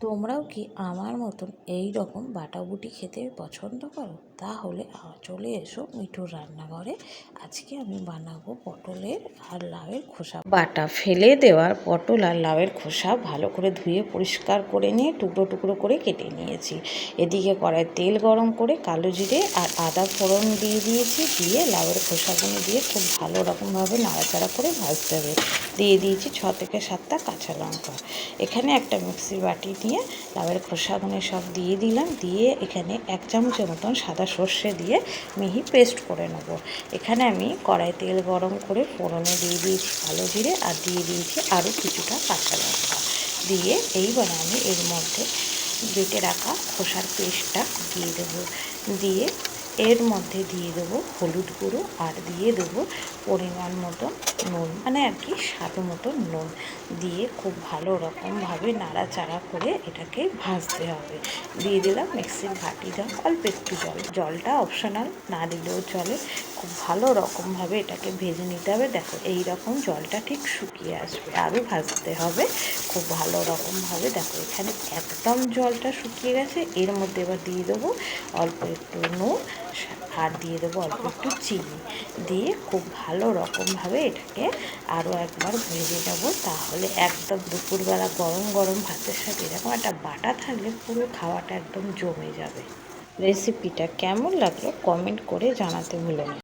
তোমরাও কি আমার মতন এই রকম বাটাবুটি খেতে পছন্দ করো? তাহলে চলে এসো মিঠুর রান্নাঘরে। আজকে আমি বানাবো পটলের আর লাউয়ের খোসা বাটা। ফেলে দেওয়ার পটল আর লাউয়ের খোসা ভালো করে ধুয়ে পরিষ্কার করে নিয়ে টুকরো টুকরো করে কেটে নিয়েছি। এদিকে কড়াই তেল গরম করে কালো জিরে আর আদা ফোড়ন দিয়ে দিয়েছি। দিয়ে লাউয়ের খোসাগুলো দিয়ে খুব ভালো রকমভাবে নাড়াচাড়া করে ভাজতে হবে। দিয়ে দিয়েছি 6 থেকে 7টা কাঁচা লঙ্কা। এখানে একটা মিক্সির বাটি নিয়ে লাউয়ের খোসাগুলো সব দিয়ে দিলাম। দিয়ে এখানে 1 চামচের মতন সাদা সর্ষে দিয়ে মিহি পেস্ট করে নেব। এখানে আমি কড়াই তেল গরম করে ফোড়নে দিয়ে দিয়েছি কালো জিরে আর দিয়ে দিয়েছি আরও কিছুটা কাঁচা লঙ্কা। দিয়ে এইবার আমি এর মধ্যে বেটে রাখা খোসার পেস্টটা দিয়ে দেবো। দিয়ে এর মধ্যে দিয়ে দেবো হলুদ গুঁড়ো আর দিয়ে দেবো পরিমাণ মতো নুন, মানে আর কি স্বাদ মতো নুন। দিয়ে খুব ভালো রকমভাবে নাড়াচাড়া করে এটাকে ভাজতে হবে। দিয়ে দিলাম মিক্সির বাটিটা অল্প একটু জলটা অপশনাল, না দিলেও চলে। খুব ভালো রকমভাবে এটাকে ভেজে নিতে হবে। দেখো এই রকম জলটা ঠিক শুকিয়ে আসবে, আরও ভাজতে হবে খুব ভালো রকমভাবে। দেখো এখানে একদম জলটা শুকিয়ে গেছে। এর মধ্যে এবার দিয়ে দেবো অল্প একটু নুন আর দিয়ে দেবো অল্প একটু চিনি। দিয়ে খুব ভালো রকমভাবে এটাকে আরও একবার ভেজে নেবো। তাহলে একদম দুপুরবেলা গরম গরম ভাতের সাথে এরকম একটা বাটা থাকলে পুরো খাওয়াটা একদম জমে যাবে। রেসিপিটা কেমন লাগলো কমেন্ট করে জানাতে ভুলো না।